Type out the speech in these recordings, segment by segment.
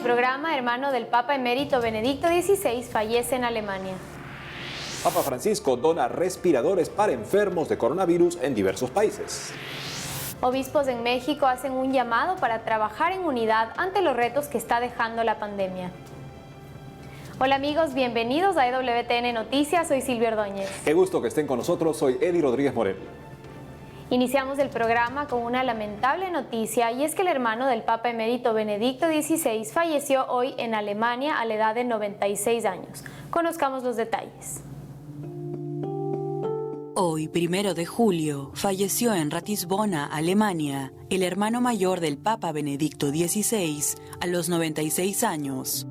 programa, hermano del Papa emérito Benedicto XVI fallece en Alemania. Papa Francisco dona respiradores para enfermos de coronavirus en diversos países. Obispos en México hacen un llamado para trabajar en unidad ante los retos que está dejando la pandemia. Hola amigos, bienvenidos a EWTN Noticias, soy Silvia Ordóñez. Qué gusto que estén con nosotros, soy Eddie Rodríguez Morel. Iniciamos el programa con una lamentable noticia y es que el hermano del Papa emérito Benedicto XVI falleció hoy en Alemania a la edad de 96 años. Conozcamos los detalles. Hoy, 1 de julio, falleció en Ratisbona, Alemania, el hermano mayor del Papa Benedicto XVI a los 96 años.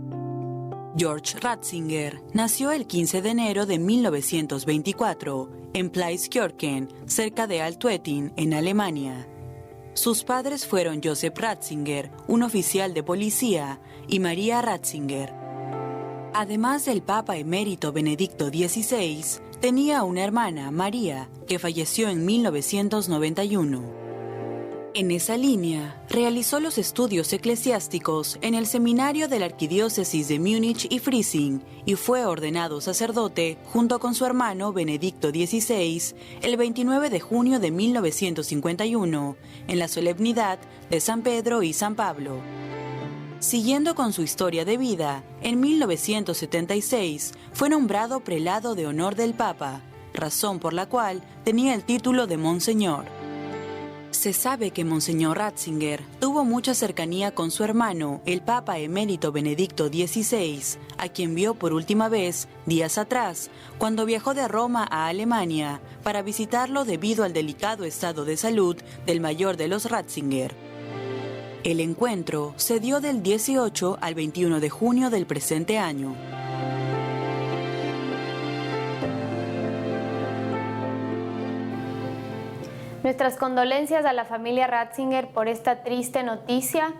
George Ratzinger nació el 15 de enero de 1924 en Pleiskirchen, cerca de Altötting, en Alemania. Sus padres fueron Joseph Ratzinger, un oficial de policía, y María Ratzinger. Además del Papa emérito Benedicto XVI, tenía una hermana, María, que falleció en 1991. En esa línea, realizó los estudios eclesiásticos en el seminario de la Arquidiócesis de Múnich y Freising y fue ordenado sacerdote junto con su hermano Benedicto XVI el 29 de junio de 1951 en la solemnidad de San Pedro y San Pablo. Siguiendo con su historia de vida, en 1976 fue nombrado prelado de honor del Papa, razón por la cual tenía el título de Monseñor. Se sabe que Monseñor Ratzinger tuvo mucha cercanía con su hermano, el Papa emérito Benedicto XVI, a quien vio por última vez días atrás, cuando viajó de Roma a Alemania para visitarlo debido al delicado estado de salud del mayor de los Ratzinger. El encuentro se dio del 18 al 21 de junio del presente año. Nuestras condolencias a la familia Ratzinger por esta triste noticia.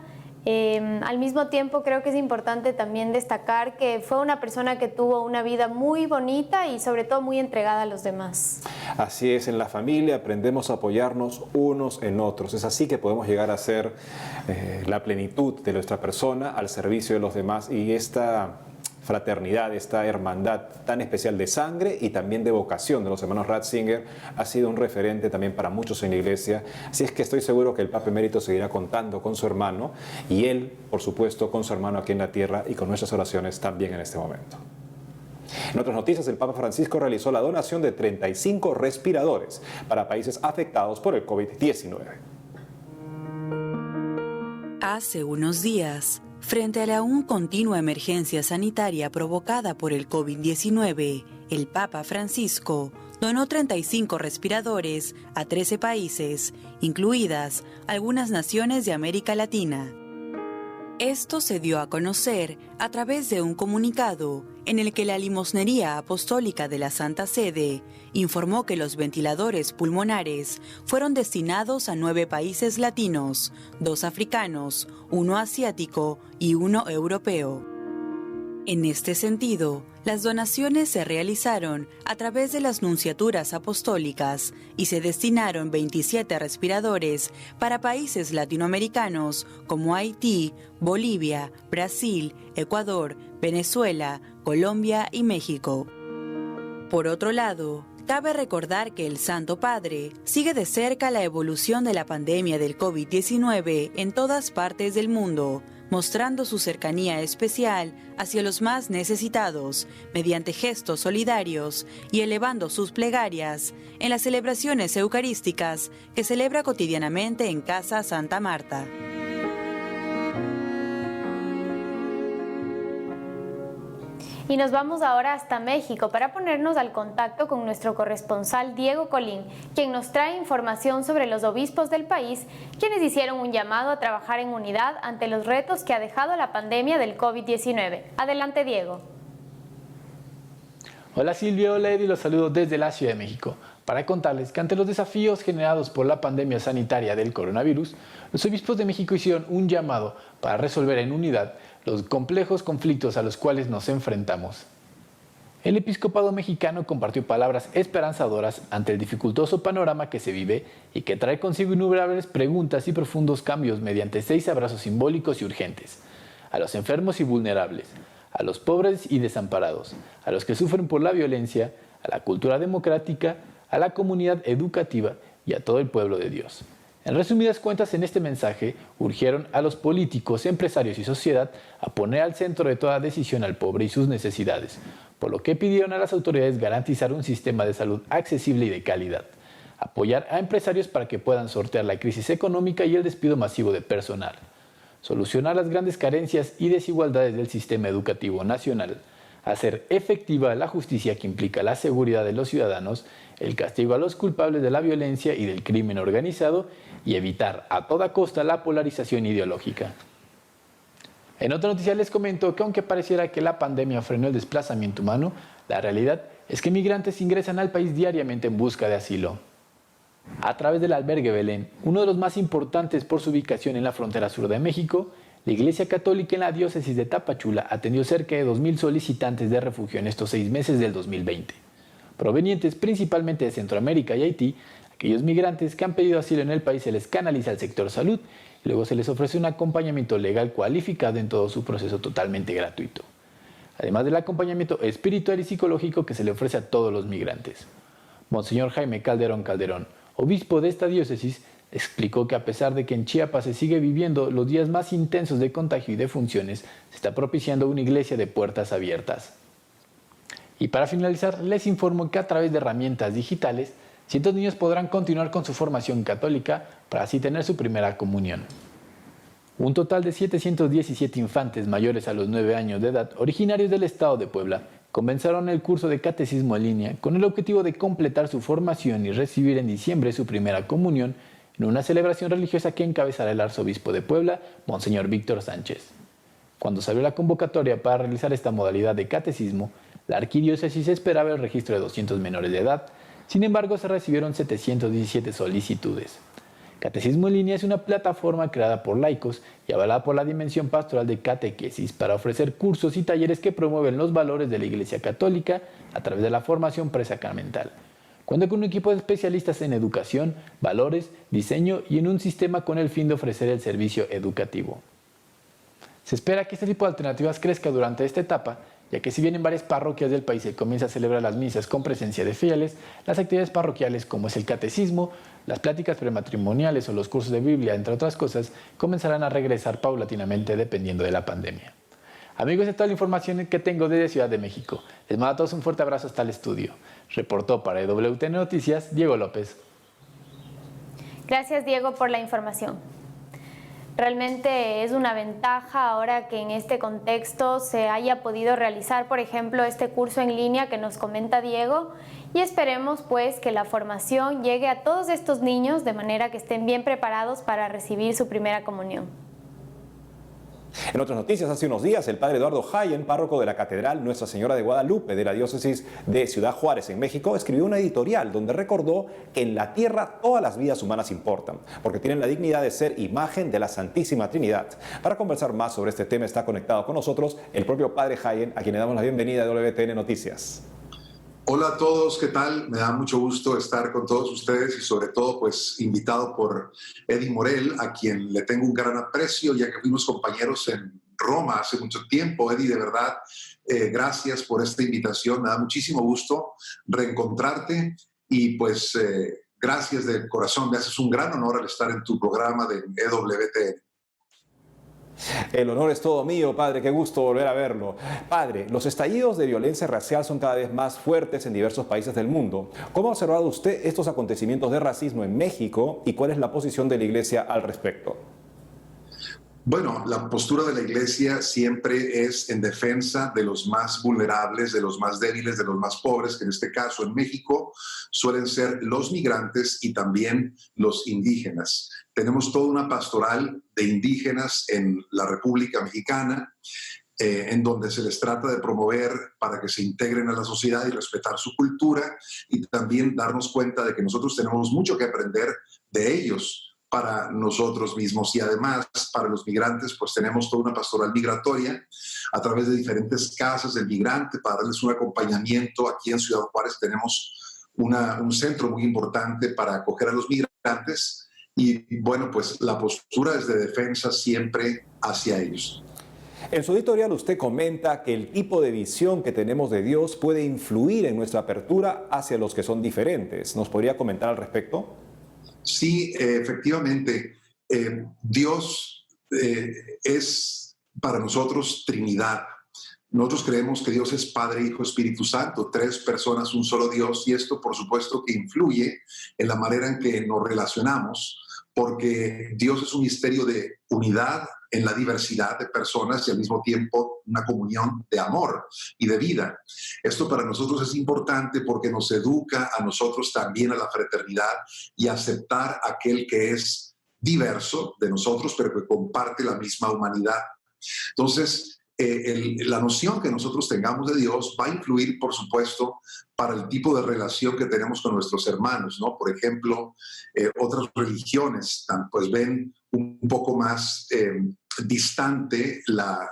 Al mismo tiempo creo que es importante también destacar que fue una persona que tuvo una vida muy bonita y sobre todo muy entregada a los demás. Así es, en la familia aprendemos a apoyarnos unos en otros. Es así que podemos llegar a ser la plenitud de nuestra persona al servicio de los demás, y esta fraternidad, esta hermandad tan especial de sangre y también de vocación de los hermanos Ratzinger ha sido un referente también para muchos en la iglesia. Así es que estoy seguro que el Papa emérito seguirá contando con su hermano y él, por supuesto, con su hermano aquí en la tierra y con nuestras oraciones también en este momento. En otras noticias, el Papa Francisco realizó la donación de 35 respiradores para países afectados por el COVID-19. Hace unos días, frente a la aún continua emergencia sanitaria provocada por el COVID-19, el Papa Francisco donó 35 respiradores a 13 países, incluidas algunas naciones de América Latina. Esto se dio a conocer a través de un comunicado en el que la Limosnería Apostólica de la Santa Sede informó que los ventiladores pulmonares fueron destinados a 9 países latinos, 2 africanos, 1 asiático y 1 europeo. En este sentido, las donaciones se realizaron a través de las nunciaturas apostólicas y se destinaron 27 respiradores para países latinoamericanos como Haití, Bolivia, Brasil, Ecuador, Venezuela, Colombia y México. Por otro lado, cabe recordar que el Santo Padre sigue de cerca la evolución de la pandemia del COVID-19 en todas partes del mundo, mostrando su cercanía especial hacia los más necesitados mediante gestos solidarios y elevando sus plegarias en las celebraciones eucarísticas que celebra cotidianamente en Casa Santa Marta. Y nos vamos ahora hasta México para ponernos al contacto con nuestro corresponsal Diego Colín, quien nos trae información sobre los obispos del país, quienes hicieron un llamado a trabajar en unidad ante los retos que ha dejado la pandemia del COVID-19. Adelante, Diego. Hola Silvia, hola Eddie, los saludo desde la Ciudad de México para contarles que ante los desafíos generados por la pandemia sanitaria del coronavirus, los obispos de México hicieron un llamado para resolver en unidad los complejos conflictos a los cuales nos enfrentamos. El episcopado mexicano compartió palabras esperanzadoras ante el dificultoso panorama que se vive y que trae consigo innumerables preguntas y profundos cambios mediante 6 abrazos simbólicos y urgentes. a los enfermos y vulnerables, a los pobres y desamparados, a los que sufren por la violencia, a la cultura democrática, a la comunidad educativa y a todo el pueblo de Dios. En resumidas cuentas, en este mensaje urgieron a los políticos, empresarios y sociedad a poner al centro de toda decisión al pobre y sus necesidades, por lo que pidieron a las autoridades garantizar un sistema de salud accesible y de calidad, apoyar a empresarios para que puedan sortear la crisis económica y el despido masivo de personal, solucionar las grandes carencias y desigualdades del sistema educativo nacional, hacer efectiva la justicia que implica la seguridad de los ciudadanos, el castigo a los culpables de la violencia y del crimen organizado y evitar a toda costa la polarización ideológica. En otra noticia les comento que aunque pareciera que la pandemia frenó el desplazamiento humano, la realidad es que migrantes ingresan al país diariamente en busca de asilo. A través del albergue Belén, uno de los más importantes por su ubicación en la frontera sur de México, la Iglesia Católica en la diócesis de Tapachula atendió cerca de 2.000 solicitantes de refugio en estos 6 meses del 2020, provenientes principalmente de Centroamérica y Haití. Aquellos migrantes que han pedido asilo en el país se les canaliza al sector salud y luego se les ofrece un acompañamiento legal cualificado en todo su proceso totalmente gratuito, además del acompañamiento espiritual y psicológico que se le ofrece a todos los migrantes. Monseñor Jaime Calderón Calderón, obispo de esta diócesis, explicó que a pesar de que en Chiapas se sigue viviendo los días más intensos de contagio y defunciones, se está propiciando una iglesia de puertas abiertas. Y para finalizar, les informo que a través de herramientas digitales, cientos de niños podrán continuar con su formación católica para así tener su primera comunión. Un total de 717 infantes mayores a los 9 años de edad, originarios del estado de Puebla, comenzaron el curso de catecismo en línea con el objetivo de completar su formación y recibir en diciembre su primera comunión en una celebración religiosa que encabezará el arzobispo de Puebla, Monseñor Víctor Sánchez. Cuando salió la convocatoria para realizar esta modalidad de catecismo, la arquidiócesis esperaba el registro de 200 menores de edad. Sin embargo, se recibieron 717 solicitudes. Catecismo en línea es una plataforma creada por laicos y avalada por la Dimensión Pastoral de Catequesis para ofrecer cursos y talleres que promueven los valores de la Iglesia Católica a través de la formación presacramental. Cuenta con un equipo de especialistas en educación, valores, diseño y en un sistema con el fin de ofrecer el servicio educativo. Se espera que este tipo de alternativas crezca durante esta etapa, ya que si bien en varias parroquias del país se comienza a celebrar las misas con presencia de fieles, las actividades parroquiales como es el catecismo, las pláticas prematrimoniales o los cursos de Biblia, entre otras cosas, comenzarán a regresar paulatinamente dependiendo de la pandemia. Amigos, esta es toda la información que tengo desde Ciudad de México. Les mando a todos un fuerte abrazo hasta el estudio. Reportó para EWTN Noticias, Diego López. Gracias, Diego, por la información. Realmente es una ventaja ahora que en este contexto se haya podido realizar, por ejemplo, este curso en línea que nos comenta Diego, y esperemos pues que la formación llegue a todos estos niños de manera que estén bien preparados para recibir su primera comunión. En otras noticias, hace unos días, el padre Eduardo Hayen, párroco de la Catedral Nuestra Señora de Guadalupe de la diócesis de Ciudad Juárez en México, escribió una editorial donde recordó que en la tierra todas las vidas humanas importan, porque tienen la dignidad de ser imagen de la Santísima Trinidad. Para conversar más sobre este tema está conectado con nosotros el propio padre Hayen, a quien le damos la bienvenida a WTN Noticias. Hola a todos, ¿qué tal? Me da mucho gusto estar con todos ustedes y sobre todo pues invitado por Eddie Morel, a quien le tengo un gran aprecio ya que fuimos compañeros en Roma hace mucho tiempo. Eddie, de verdad, gracias por esta invitación, me da muchísimo gusto reencontrarte y pues gracias de corazón, me haces un gran honor al estar en tu programa de EWTN. El honor es todo mío, padre, qué gusto volver a verlo. Padre, los estallidos de violencia racial son cada vez más fuertes en diversos países del mundo. ¿Cómo ha observado usted estos acontecimientos de racismo en México y cuál es la posición de la Iglesia al respecto? Bueno, la postura de la Iglesia siempre es en defensa de los más vulnerables, de los más débiles, de los más pobres, que en este caso en México suelen ser los migrantes y también los indígenas. Tenemos toda una pastoral de indígenas en la República Mexicana, en donde se les trata de promover para que se integren a la sociedad y respetar su cultura y también darnos cuenta de que nosotros tenemos mucho que aprender de ellos para nosotros mismos y además para los migrantes pues tenemos toda una pastoral migratoria a través de diferentes casas del migrante para darles un acompañamiento. Aquí en Ciudad Juárez tenemos un centro muy importante para acoger a los migrantes y bueno, pues la postura es de defensa siempre hacia ellos. En su editorial usted comenta que el tipo de visión que tenemos de Dios puede influir en nuestra apertura hacia los que son diferentes. ¿Nos podría comentar al respecto? Sí, efectivamente, Dios es para nosotros Trinidad. Nosotros creemos que Dios es Padre, Hijo, Espíritu Santo, tres personas, un solo Dios, y esto por supuesto que influye en la manera en que nos relacionamos, porque Dios es un misterio de unidad en la diversidad de personas y al mismo tiempo una comunión de amor y de vida. Esto para nosotros es importante porque nos educa a nosotros también a la fraternidad y a aceptar a aquel que es diverso de nosotros, pero que comparte la misma humanidad. Entonces, la noción que nosotros tengamos de Dios va a influir, por supuesto, para el tipo de relación que tenemos con nuestros hermanos, ¿no? Por ejemplo, otras religiones pues ven un poco más distante la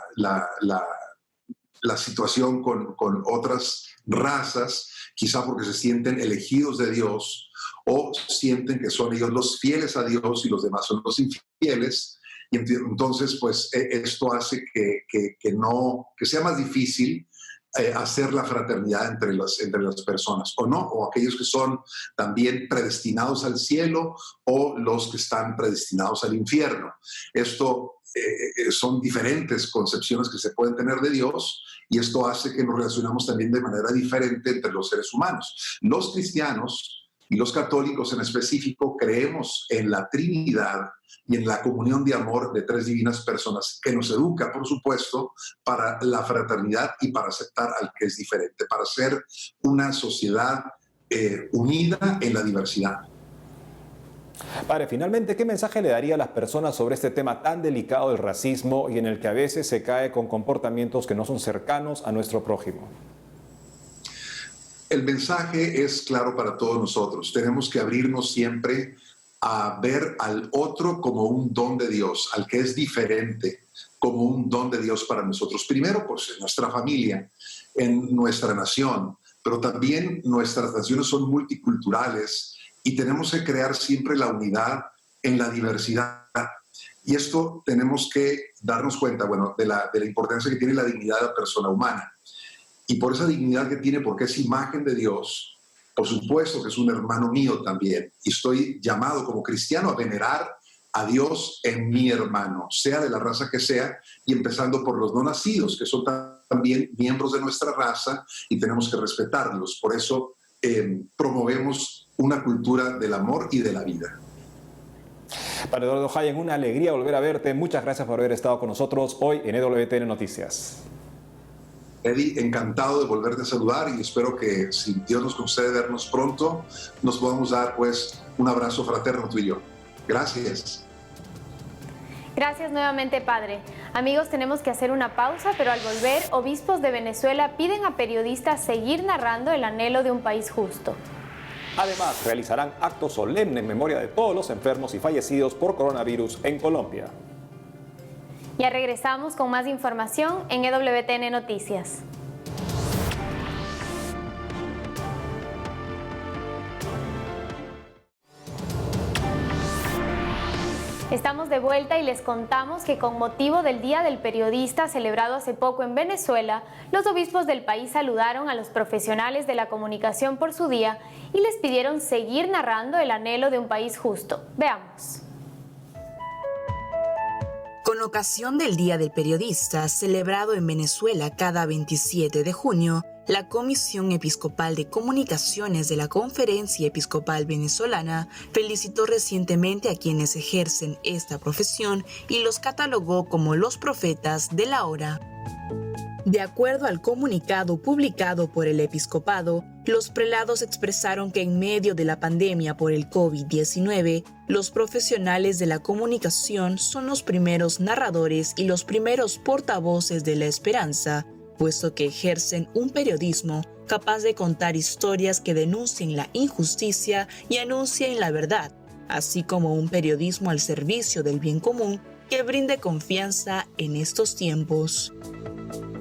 situación con otras razas, quizá porque se sienten elegidos de Dios o sienten que son ellos los fieles a Dios y los demás son los infieles. Y entonces, pues, esto hace que sea más difícil hacer la fraternidad entre las personas, o no, o aquellos que son también predestinados al cielo o los que están predestinados al infierno. Esto son diferentes concepciones que se pueden tener de Dios y esto hace que nos relacionamos también de manera diferente entre los seres humanos. Los cristianos y los católicos en específico creemos en la Trinidad y en la comunión de amor de tres divinas personas que nos educa, por supuesto, para la fraternidad y para aceptar al que es diferente, para ser una sociedad unida en la diversidad. Padre, finalmente, ¿qué mensaje le daría a las personas sobre este tema tan delicado del racismo y en el que a veces se cae con comportamientos que no son cercanos a nuestro prójimo? El mensaje es claro para todos nosotros. Tenemos que abrirnos siempre a ver al otro como un don de Dios, al que es diferente, como un don de Dios para nosotros. Primero, pues en nuestra familia, en nuestra nación, pero también nuestras naciones son multiculturales y tenemos que crear siempre la unidad en la diversidad. Y esto tenemos que darnos cuenta, bueno, de la importancia que tiene la dignidad de la persona humana. Y por esa dignidad que tiene, porque es imagen de Dios, por supuesto que es un hermano mío también. Y estoy llamado como cristiano a venerar a Dios en mi hermano, sea de la raza que sea, y empezando por los no nacidos, que son también miembros de nuestra raza y tenemos que respetarlos. Por eso promovemos una cultura del amor y de la vida. Padre Eduardo Hayen, una alegría volver a verte. Muchas gracias por haber estado con nosotros hoy en EWTN Noticias. Eddie, encantado de volverte a saludar y espero que si Dios nos concede vernos pronto, nos podamos dar pues un abrazo fraterno tú y yo. Gracias. Gracias nuevamente, Padre. Amigos, tenemos que hacer una pausa, pero al volver, obispos de Venezuela piden a periodistas seguir narrando el anhelo de un país justo. Además, realizarán actos solemnes en memoria de todos los enfermos y fallecidos por coronavirus en Colombia. Ya regresamos con más información en EWTN Noticias. Estamos de vuelta y les contamos que con motivo del Día del Periodista celebrado hace poco en Venezuela, los obispos del país saludaron a los profesionales de la comunicación por su día y les pidieron seguir narrando el anhelo de un país justo. Veamos. Con ocasión del Día del Periodista, celebrado en Venezuela cada 27 de junio, la Comisión Episcopal de Comunicaciones de la Conferencia Episcopal Venezolana felicitó recientemente a quienes ejercen esta profesión y los catalogó como los profetas de la hora. De acuerdo al comunicado publicado por el episcopado, los prelados expresaron que en medio de la pandemia por el COVID-19, los profesionales de la comunicación son los primeros narradores y los primeros portavoces de la esperanza, puesto que ejercen un periodismo capaz de contar historias que denuncien la injusticia y anuncien la verdad, así como un periodismo al servicio del bien común que brinde confianza en estos tiempos.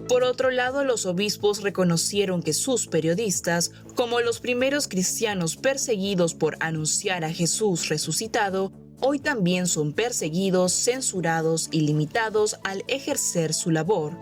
Por otro lado, los obispos reconocieron que sus periodistas, como los primeros cristianos perseguidos por anunciar a Jesús resucitado, hoy también son perseguidos, censurados y limitados al ejercer su labor.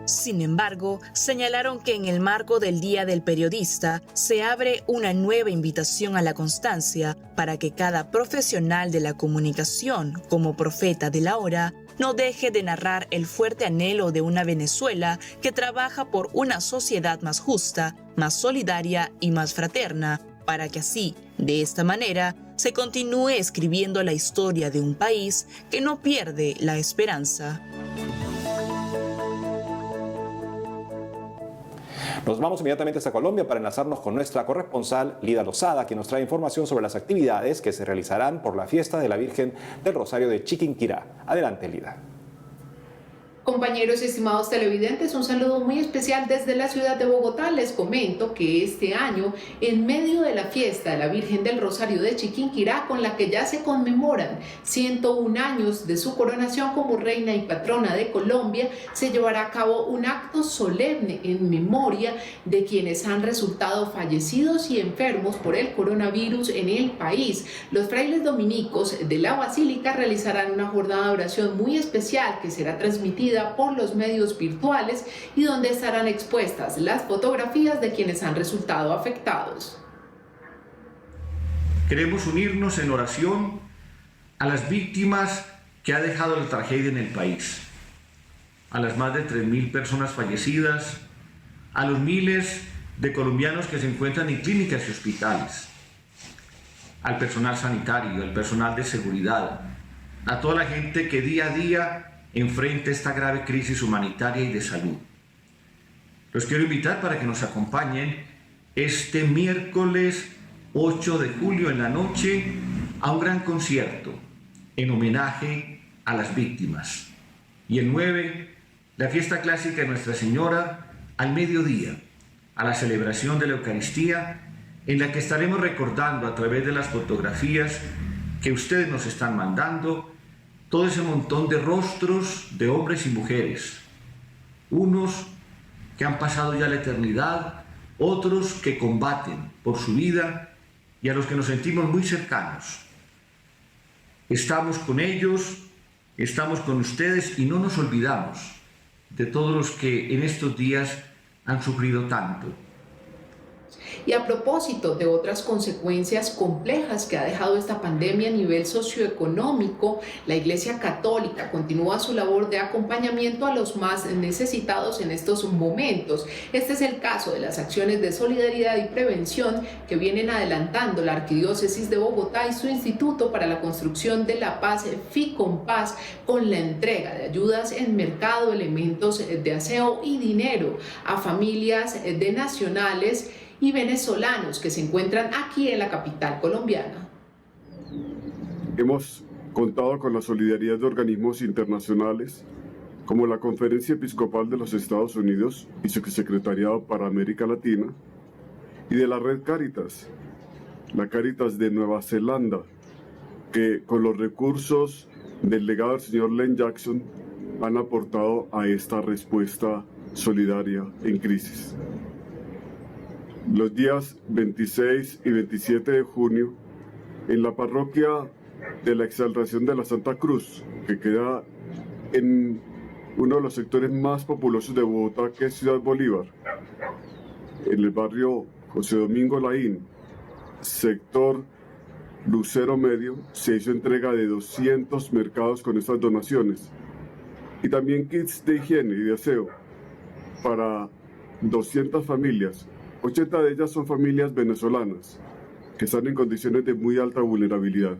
Sin embargo, señalaron que en el marco del Día del Periodista se abre una nueva invitación a la constancia para que cada profesional de la comunicación, como profeta de la hora, no deje de narrar el fuerte anhelo de una Venezuela que trabaja por una sociedad más justa, más solidaria y más fraterna, para que así, de esta manera, se continúe escribiendo la historia de un país que no pierde la esperanza. Nos vamos inmediatamente hasta Colombia para enlazarnos con nuestra corresponsal Lida Lozada, quien nos trae información sobre las actividades que se realizarán por la fiesta de la Virgen del Rosario de Chiquinquirá. Adelante, Lida. Compañeros, estimados televidentes, un saludo muy especial desde la ciudad de Bogotá. Les comento que este año, en medio de la fiesta de la Virgen del Rosario de Chiquinquirá, con la que ya se conmemoran 101 años de su coronación como reina y patrona de Colombia, se llevará a cabo un acto solemne en memoria de quienes han resultado fallecidos y enfermos por el coronavirus en el país. Los frailes dominicos de la Basílica realizarán una jornada de oración muy especial que será transmitida por los medios virtuales y donde estarán expuestas las fotografías de quienes han resultado afectados. Queremos unirnos en oración a las víctimas que ha dejado la tragedia en el país, a las más de 3.000 personas fallecidas, a los miles de colombianos que se encuentran en clínicas y hospitales, al personal sanitario, al personal de seguridad, a toda la gente que día a día enfrenta esta grave crisis humanitaria y de salud. Los quiero invitar para que nos acompañen este miércoles 8 de julio en la noche a un gran concierto en homenaje a las víctimas. Y el 9, la fiesta clásica de Nuestra Señora al mediodía, a la celebración de la Eucaristía, en la que estaremos recordando a través de las fotografías que ustedes nos están mandando todo ese montón de rostros de hombres y mujeres, unos que han pasado ya la eternidad, otros que combaten por su vida y a los que nos sentimos muy cercanos. Estamos con ellos, estamos con ustedes y no nos olvidamos de todos los que en estos días han sufrido tanto. Y a propósito de otras consecuencias complejas que ha dejado esta pandemia a nivel socioeconómico, la Iglesia Católica continúa su labor de acompañamiento a los más necesitados en estos momentos. Este es el caso de las acciones de solidaridad y prevención que vienen adelantando la Arquidiócesis de Bogotá y su Instituto para la Construcción de la Paz, FICOMPAS, con la entrega de ayudas en mercado, elementos de aseo y dinero a familias de nacionales y venezolanos que se encuentran aquí en la capital colombiana. Hemos contado con la solidaridad de organismos internacionales como la Conferencia Episcopal de los Estados Unidos y su Secretariado para América Latina, y de la Red Cáritas, la Cáritas de Nueva Zelanda, que con los recursos del legado del señor Len Jackson han aportado a esta respuesta solidaria en crisis. Los días 26 y 27 de junio, en la parroquia de la Exaltación de la Santa Cruz, que queda en uno de los sectores más populosos de Bogotá, que es Ciudad Bolívar, en el barrio José Domingo Laín, sector Lucero Medio, se hizo entrega de 200 mercados con estas donaciones y también kits de higiene y de aseo para 200 familias. 80 de ellas son familias venezolanas que están en condiciones de muy alta vulnerabilidad.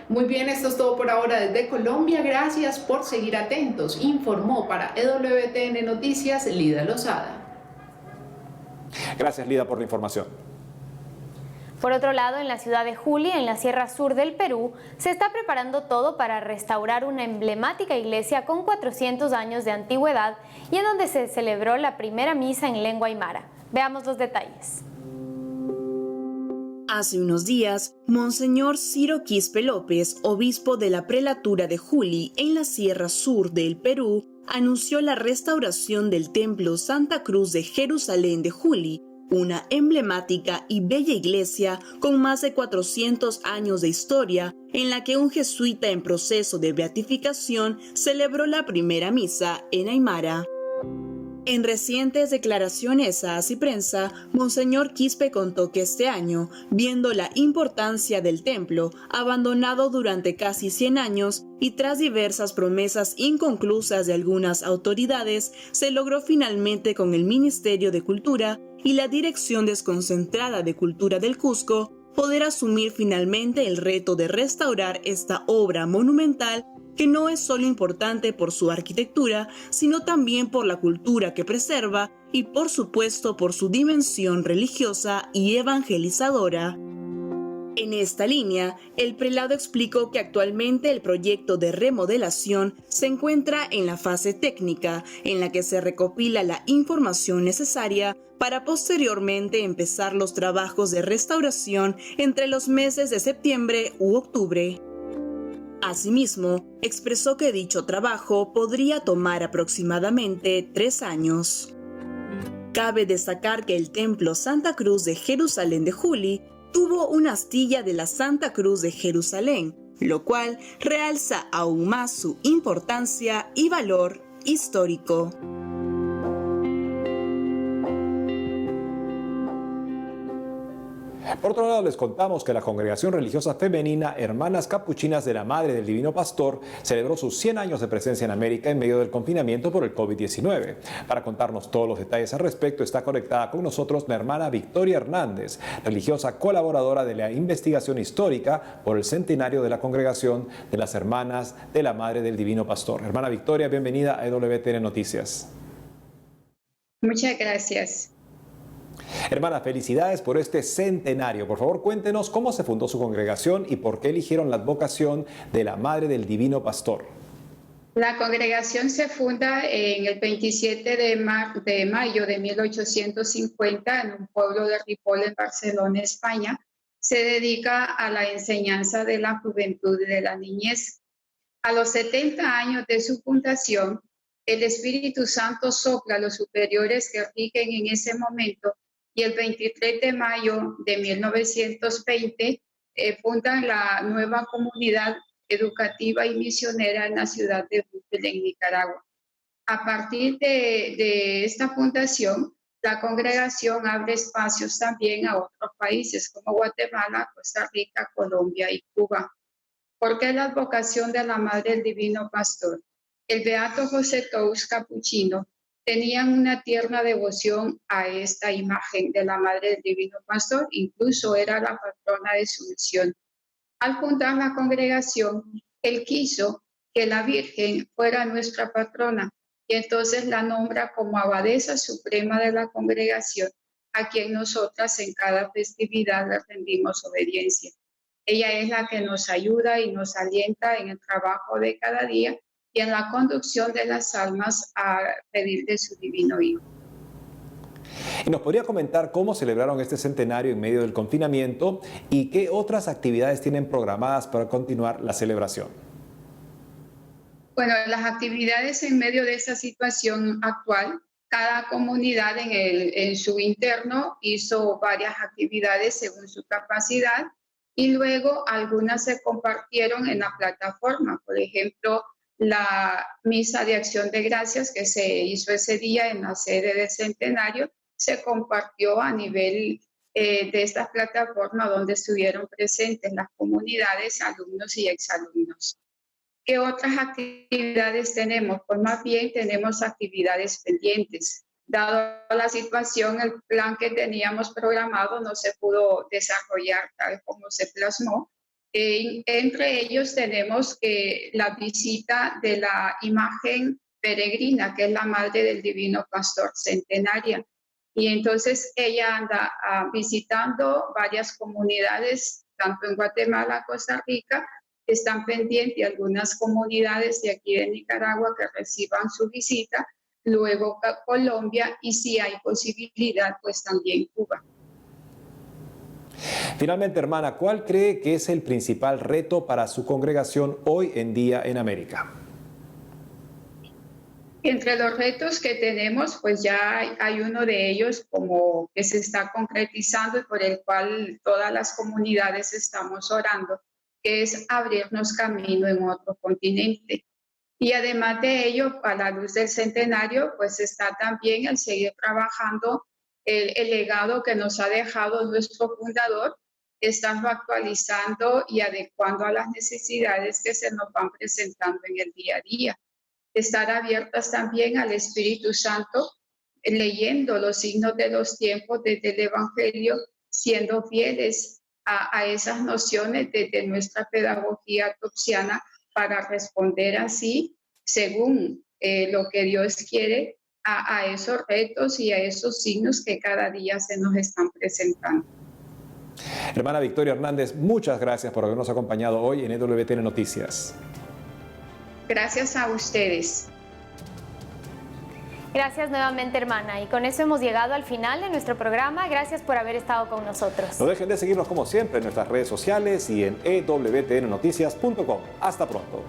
Muy bien, esto es todo por ahora desde Colombia. Gracias por seguir atentos. Informó para EWTN Noticias Lida Lozada. Gracias, Lida, por la información. Por otro lado, en la ciudad de Juli, en la Sierra Sur del Perú, se está preparando todo para restaurar una emblemática iglesia con 400 años de antigüedad y en donde se celebró la primera misa en lengua aymara. Veamos los detalles. Hace unos días, Monseñor Ciro Quispe López, obispo de la prelatura de Juli, en la Sierra Sur del Perú, anunció la restauración del templo Santa Cruz de Jerusalén de Juli, una emblemática y bella iglesia con más de 400 años de historia, en la que un jesuita en proceso de beatificación celebró la primera misa en aymara. En recientes declaraciones a Así Prensa, Monseñor Quispe contó que este año, viendo la importancia del templo, abandonado durante casi 100 años y tras diversas promesas inconclusas de algunas autoridades, se logró finalmente con el Ministerio de Cultura y la Dirección Desconcentrada de Cultura del Cusco poder asumir finalmente el reto de restaurar esta obra monumental que no es solo importante por su arquitectura, sino también por la cultura que preserva y por supuesto por su dimensión religiosa y evangelizadora. En esta línea, el prelado explicó que actualmente el proyecto de remodelación se encuentra en la fase técnica, en la que se recopila la información necesaria para posteriormente empezar los trabajos de restauración entre los meses de septiembre u octubre. Asimismo, expresó que dicho trabajo podría tomar aproximadamente 3 años. Cabe destacar que el Templo Santa Cruz de Jerusalén de Juli tuvo una astilla de la Santa Cruz de Jerusalén, lo cual realza aún más su importancia y valor histórico. Por otro lado, les contamos que la Congregación Religiosa Femenina Hermanas Capuchinas de la Madre del Divino Pastor celebró sus 100 años de presencia en América en medio del confinamiento por el COVID-19. Para contarnos todos los detalles al respecto, está conectada con nosotros la hermana Victoria Hernández, religiosa colaboradora de la investigación histórica por el centenario de la Congregación de las Hermanas de la Madre del Divino Pastor. Hermana Victoria, bienvenida a EWTN Noticias. Muchas gracias. Hermana, felicidades por este centenario. Por favor, cuéntenos cómo se fundó su congregación y por qué eligieron la advocación de la Madre del Divino Pastor. La congregación se funda en el 27 de mayo de 1850 en un pueblo de Ripoll, en Barcelona, España. Se dedica a la enseñanza de la juventud y de la niñez. A los 70 años de su fundación, el Espíritu Santo sopla a los superiores que rigen en ese momento y el 23 de mayo de 1920 fundan la nueva comunidad educativa y misionera en la ciudad de Bútel, en Nicaragua. A partir de esta fundación, la congregación abre espacios también a otros países como Guatemala, Costa Rica, Colombia y Cuba. ¿Por qué la advocación de la Madre del Divino Pastor? El beato José Tous Capuchino tenían una tierna devoción a esta imagen de la Madre del Divino Pastor, incluso era la patrona de su misión. Al fundar la congregación, él quiso que la Virgen fuera nuestra patrona y entonces la nombra como abadesa suprema de la congregación, a quien nosotras en cada festividad le rendimos obediencia. Ella es la que nos ayuda y nos alienta en el trabajo de cada día y en la conducción de las almas a pedir de su divino Hijo. ¿Y nos podría comentar cómo celebraron este centenario en medio del confinamiento y qué otras actividades tienen programadas para continuar la celebración? Bueno, las actividades en medio de esa situación actual, cada comunidad en su interno hizo varias actividades según su capacidad y luego algunas se compartieron en la plataforma. Por ejemplo, la misa de acción de gracias que se hizo ese día en la sede del centenario se compartió a nivel de esta plataforma donde estuvieron presentes las comunidades, alumnos y exalumnos. ¿Qué otras actividades tenemos? Pues más bien tenemos actividades pendientes. Dado la situación, el plan que teníamos programado no se pudo desarrollar tal como se plasmó. Entre ellos tenemos la visita de la imagen peregrina, que es la Madre del Divino Pastor centenaria. Y entonces ella anda visitando varias comunidades, tanto en Guatemala, Costa Rica, que están pendientes, algunas comunidades de aquí de Nicaragua que reciban su visita, luego Colombia y si hay posibilidad, pues también Cuba. Finalmente, hermana, ¿cuál cree que es el principal reto para su congregación hoy en día en América? Entre los retos que tenemos, pues ya hay uno de ellos como que se está concretizando y por el cual todas las comunidades estamos orando, que es abrirnos camino en otro continente. Y además de ello, a la luz del centenario, pues está también el seguir trabajando el legado que nos ha dejado nuestro fundador, estarlo actualizando y adecuando a las necesidades que se nos van presentando en el día a día. Estar abiertas también al Espíritu Santo, leyendo los signos de los tiempos desde el Evangelio, siendo fieles a esas nociones desde nuestra pedagogía topsiana para responder así, según lo que Dios quiere, a esos retos y a esos signos que cada día se nos están presentando. Hermana Victoria Hernández, muchas gracias por habernos acompañado hoy en EWTN Noticias. Gracias a ustedes. Gracias nuevamente, hermana. Y con eso hemos llegado al final de nuestro programa. Gracias por haber estado con nosotros. No dejen de seguirnos como siempre en nuestras redes sociales y en ewtnnoticias.com. Hasta pronto.